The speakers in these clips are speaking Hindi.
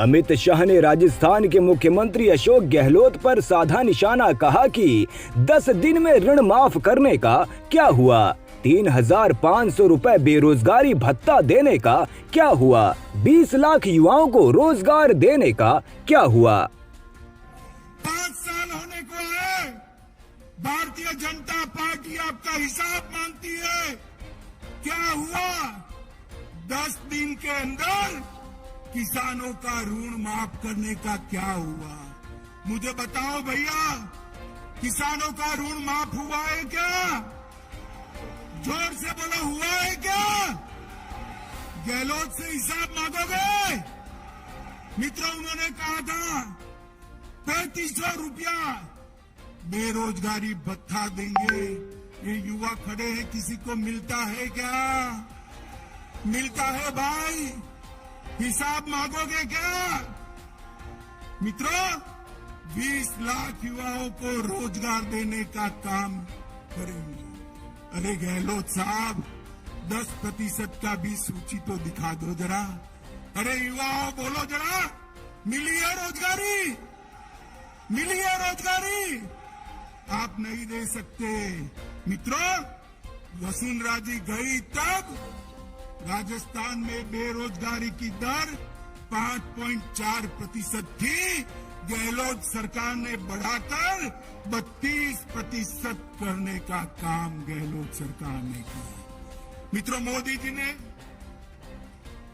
अमित शाह ने राजस्थान के मुख्यमंत्री अशोक गहलोत पर साधा निशाना, कहा कि 10 दिन में ऋण माफ करने का क्या हुआ, 3,500 रुपए बेरोजगारी भत्ता देने का क्या हुआ, 20 लाख युवाओं को रोजगार देने का क्या हुआ। 5 साल होने को है, भारतीय जनता पार्टी आपका हिसाब मांगती है। क्या हुआ? 10 दिन के अंदर किसानों का ऋण माफ करने का क्या हुआ? मुझे बताओ भैया, किसानों का ऋण माफ हुआ है क्या? जोर से बोलो, हुआ है क्या? गहलोत से हिसाब मांगोगे? मित्रों, उन्होंने कहा था 3500 रुपया बेरोजगारी भत्ता देंगे। ये युवा खड़े हैं, किसी को मिलता है क्या? मिलता है भाई? हिसाब मांगोगे क्या? मित्रों, 20 लाख युवाओं को रोजगार देने का काम करेंगे। अरे गहलोत साहब, 10% का भी सूची तो दिखा दो जरा। अरे युवाओं, बोलो जरा, मिली है रोजगारी? मिली है रोजगारी? आप नहीं दे सकते। मित्रों, वसुंधरा जी गई तब राजस्थान में बेरोजगारी की दर 5.4% थी। गहलोत सरकार ने बढ़ाकर 32% करने का काम गहलोत सरकार ने किया। मित्रों, मोदी जी ने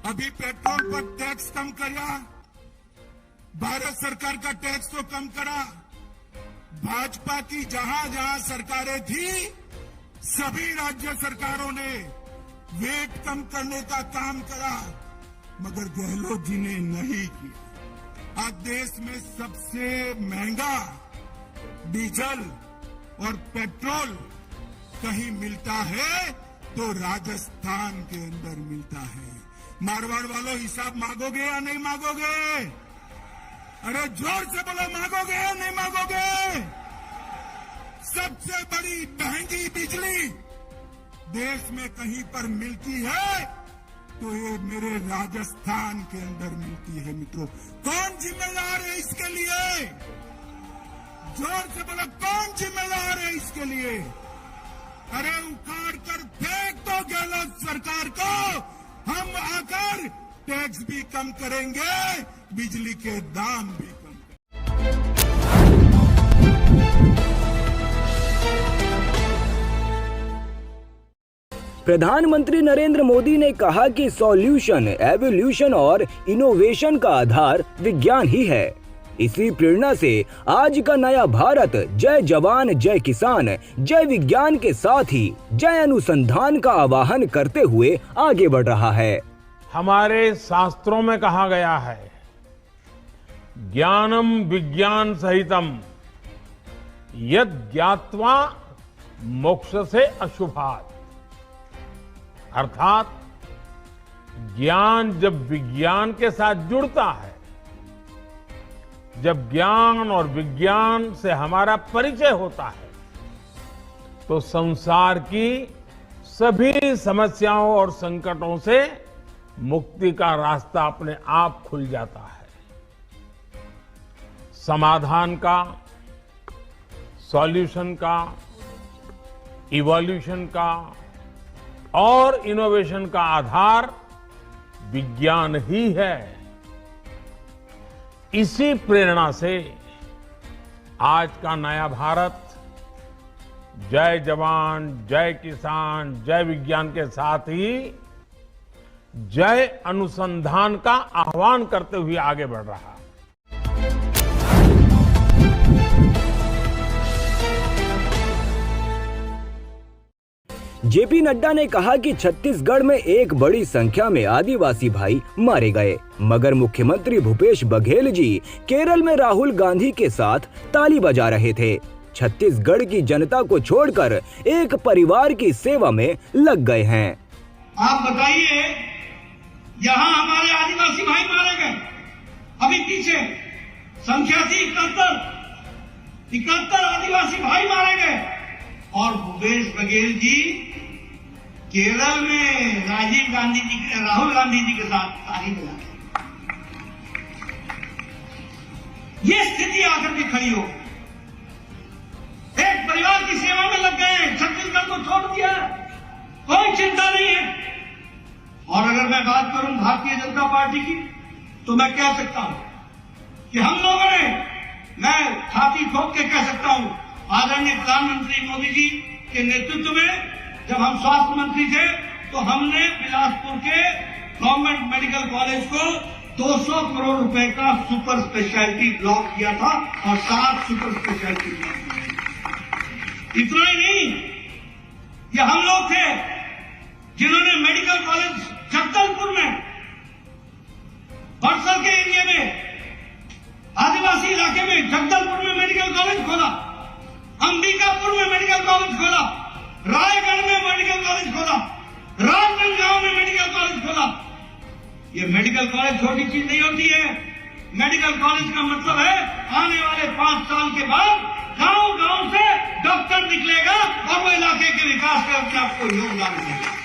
अभी पेट्रोल पर टैक्स कम किया, भारत सरकार का टैक्स तो कम करा। भाजपा की जहां जहां सरकारें थी, सभी राज्य सरकारों ने वेट कम करने का काम करा, मगर गहलोत जी ने नहीं किया। आज देश में सबसे महंगा डीजल और पेट्रोल कहीं मिलता है तो राजस्थान के अंदर मिलता है। मारवाड़ वालों, हिसाब मांगोगे या नहीं मांगोगे? अरे जोर से बोलो, मांगोगे या नहीं मांगोगे? सबसे बड़ी महंगी बिजली देश में कहीं पर मिलती है तो ये मेरे राजस्थान के अंदर मिलती है। मित्रों, कौन जिम्मेदार है इसके लिए? जोर से बोलो, कौन जिम्मेदार है इसके लिए? अरे उखाड़ कर फेंक दो गहलोत सरकार को। हम आकर टैक्स भी कम करेंगे, बिजली के दाम भी कम करेंगे। प्रधानमंत्री नरेंद्र मोदी ने कहा कि सॉल्यूशन, एवोल्यूशन और इनोवेशन का आधार विज्ञान ही है। इसी प्रेरणा से आज का नया भारत जय जवान, जय किसान, जय विज्ञान के साथ ही जय अनुसंधान का आह्वान करते हुए आगे बढ़ रहा है। हमारे शास्त्रों में कहा गया है, ज्ञानम विज्ञान सहितम यद ज्ञात्वा मोक्ष से अशुभात्। अर्थात ज्ञान जब विज्ञान के साथ जुड़ता है, जब ज्ञान और विज्ञान से हमारा परिचय होता है, तो संसार की सभी समस्याओं और संकटों से मुक्ति का रास्ता अपने आप खुल जाता है। समाधान का, सॉल्यूशन का, इवोल्यूशन का और इनोवेशन का आधार विज्ञान ही है। इसी प्रेरणा से आज का नया भारत जय जवान, जय किसान, जय विज्ञान के साथ ही जय अनुसंधान का आह्वान करते हुए आगे बढ़ रहा है। जेपी नड्डा ने कहा कि छत्तीसगढ़ में एक बड़ी संख्या में आदिवासी भाई मारे गए, मगर मुख्यमंत्री भूपेश बघेल जी केरल में राहुल गांधी के साथ ताली बजा रहे थे। छत्तीसगढ़ की जनता को छोड़कर एक परिवार की सेवा में लग गए हैं। आप बताइए, यहाँ हमारे आदिवासी भाई मारे गए, अभी पीछे संख्या थी 71 आदिवासी भाई मारे गए, और भूपेश बघेल जी केरल में राहुल गांधी जी के साथ ताली बजा रहे। ये स्थिति आकर के खड़ी हो गई। एक परिवार की सेवा में लग गए, छत्तीसगढ़ को छोड़ दिया, कोई चिंता नहीं है। और अगर मैं बात करूं भारतीय जनता पार्टी की, तो मैं कह सकता हूं कि हम लोगों ने, मैं छाती ठोक के कह सकता हूं, आदरणीय प्रधानमंत्री मोदी जी के नेतृत्व में जब हम स्वास्थ्य मंत्री थे तो हमने बिलासपुर के गवर्नमेंट मेडिकल कॉलेज को 200 करोड़ रुपए का सुपर स्पेशलिटी ब्लॉक किया था और 7 सुपर स्पेशलिटी ब्लॉक किए। इतना ही नहीं, ये हम लोग थे जिन्होंने मेडिकल कॉलेज जगदलपुर में, बड़सर के एरिया में, आदिवासी इलाके में जगदलपुर में मेडिकल कॉलेज खोला, अंबिकापुर में मेडिकल कॉलेज खोला, रायगढ़ में मेडिकल कॉलेज खोला, राजनांदगांव में मेडिकल कॉलेज खोला। ये मेडिकल कॉलेज छोटी चीज नहीं होती है। मेडिकल कॉलेज का मतलब है आने वाले 5 साल के बाद गांव गांव से डॉक्टर निकलेगा और वो इलाके के विकास में अपने आप को योगदान देगा।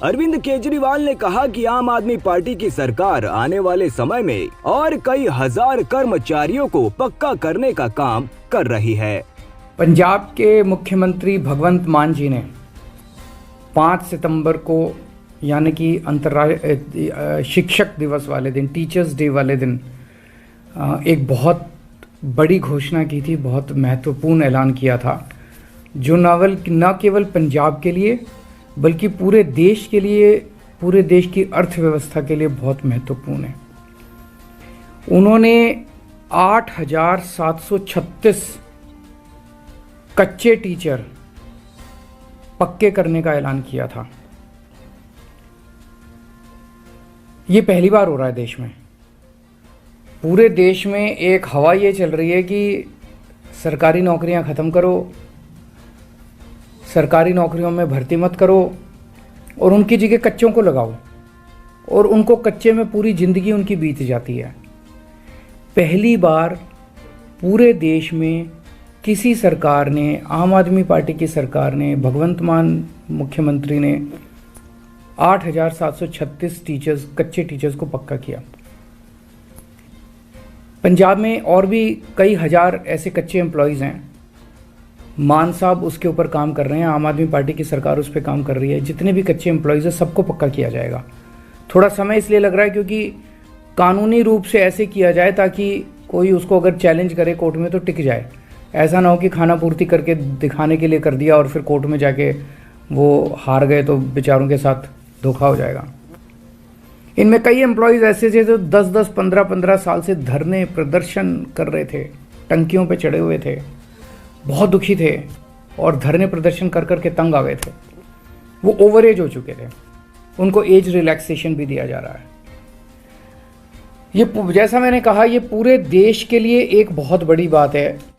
अरविंद केजरीवाल ने कहा कि आम आदमी पार्टी की सरकार आने वाले समय में और कई हजार कर्मचारियों को पक्का करने का काम कर रही है। पंजाब के मुख्यमंत्री भगवंत मान जी ने 5 सितंबर को यानी कि अंतर्राष्ट्रीय शिक्षक दिवस वाले दिन, टीचर्स डे वाले दिन, एक बहुत बड़ी घोषणा की थी, बहुत महत्वपूर्ण ऐलान किया था, जो न केवल पंजाब के लिए बल्कि पूरे देश के लिए, पूरे देश की अर्थव्यवस्था के लिए बहुत महत्वपूर्ण है। उन्होंने 8,736 कच्चे टीचर पक्के करने का ऐलान किया था। ये पहली बार हो रहा है देश में। पूरे देश में एक हवा ये चल रही है कि सरकारी नौकरियां ख़त्म करो, सरकारी नौकरियों में भर्ती मत करो और उनकी जगह कच्चों को लगाओ, और उनको कच्चे में पूरी ज़िंदगी उनकी बीत जाती है। पहली बार पूरे देश में किसी सरकार ने, आम आदमी पार्टी की सरकार ने, भगवंत मान मुख्यमंत्री ने 8,736 टीचर्स, कच्चे टीचर्स को पक्का किया। पंजाब में और भी कई हजार ऐसे कच्चे एम्प्लॉयज़ हैं। मान साहब उसके ऊपर काम कर रहे हैं, आम आदमी पार्टी की सरकार उस पर काम कर रही है। जितने भी कच्चे एम्प्लॉयज़ हैं सबको पक्का किया जाएगा। थोड़ा समय इसलिए लग रहा है क्योंकि कानूनी रूप से ऐसे किया जाए ताकि कोई उसको अगर चैलेंज करे कोर्ट में तो टिक जाए। ऐसा ना हो कि खाना पूर्ति करके दिखाने के लिए कर दिया और फिर कोर्ट में जाके वो हार गए तो बेचारों के साथ धोखा हो जाएगा। इनमें कई एम्प्लॉयज़ ऐसे थे जो 10-10, 15-15 साल से धरने प्रदर्शन कर रहे थे, टंकियों पे चढ़े हुए थे, बहुत दुखी थे और धरने प्रदर्शन कर कर के तंग आ गए थे। वो ओवर एज हो चुके थे, उनको एज रिलैक्सेशन भी दिया जा रहा है। ये जैसा मैंने कहा, ये पूरे देश के लिए एक बहुत बड़ी बात है।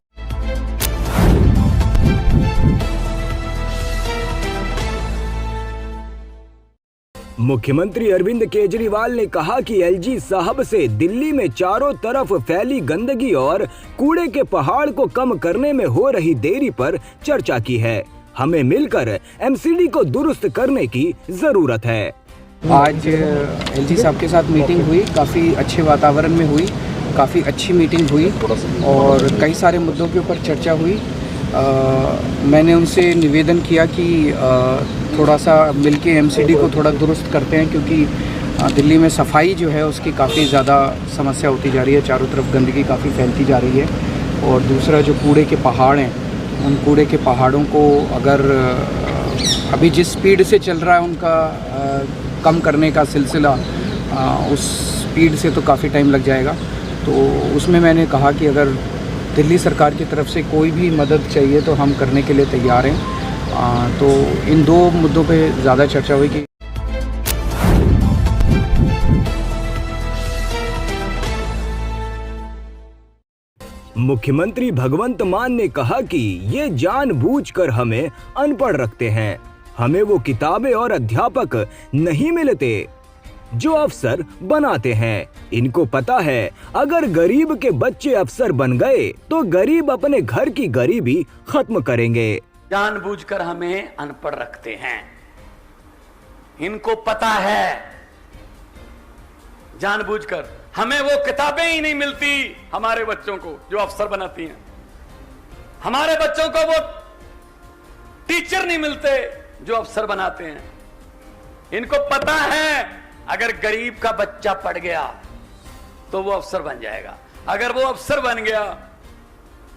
मुख्यमंत्री अरविंद केजरीवाल ने कहा कि एलजी साहब से दिल्ली में चारों तरफ फैली गंदगी और कूड़े के पहाड़ को कम करने में हो रही देरी पर चर्चा की है। हमें मिलकर एमसीडी को दुरुस्त करने की जरूरत है। आज एलजी साहब के साथ मीटिंग हुई, काफ़ी अच्छे वातावरण में हुई, काफ़ी अच्छी मीटिंग हुई और कई सारे मुद्दों के ऊपर चर्चा हुई। मैंने उनसे निवेदन किया कि थोड़ा सा मिलके एमसीडी को थोड़ा दुरुस्त करते हैं, क्योंकि दिल्ली में सफाई जो है उसकी काफ़ी ज़्यादा समस्या होती जा रही है। चारों तरफ गंदगी काफ़ी फैलती जा रही है। और दूसरा जो कूड़े के पहाड़ हैं, उन कूड़े के पहाड़ों को अगर अभी जिस स्पीड से चल रहा है उनका कम करने का सिलसिला, उस स्पीड से तो काफ़ी टाइम लग जाएगा। तो उसमें मैंने कहा कि अगर दिल्ली सरकार की तरफ से कोई भी मदद चाहिए तो हम करने के लिए तैयार हैं। तो इन 2 मुद्दों पे ज़्यादा चर्चा हुई कि मुख्यमंत्री भगवंत मान ने कहा कि ये जानबूझकर हमें अनपढ़ रखते हैं। हमें वो किताबें और अध्यापक नहीं मिलते जो अफसर बनाते हैं। इनको पता है अगर गरीब के बच्चे अफसर बन गए तो गरीब अपने घर की गरीबी खत्म करेंगे। जानबूझकर हमें अनपढ़ रखते हैं। इनको पता है जानबूझकर हमें वो किताबें ही नहीं मिलती हमारे बच्चों को जो अफसर बनाती हैं, हमारे बच्चों को वो टीचर नहीं मिलते जो अफसर बनाते हैं। इनको पता है अगर गरीब का बच्चा पढ़ गया तो वो अफसर बन जाएगा, अगर वो अफसर बन गया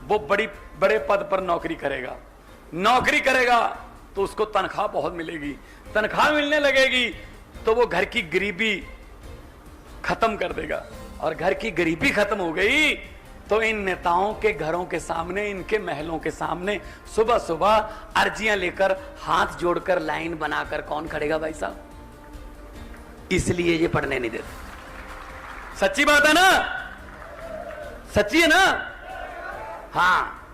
वो बड़े पद पर नौकरी करेगा तो उसको तनख्वाह बहुत मिलेगी, तनख्वाह मिलने लगेगी तो वो घर की गरीबी खत्म कर देगा, और घर की गरीबी खत्म हो गई तो इन नेताओं के घरों के सामने, इनके महलों के सामने सुबह सुबह अर्जियां लेकर हाथ जोड़कर लाइन बनाकर कौन खड़ेगा भाई साहब? इसलिए ये पढ़ने नहीं देते। सच्ची बात है ना? सच्ची है ना? हाँ,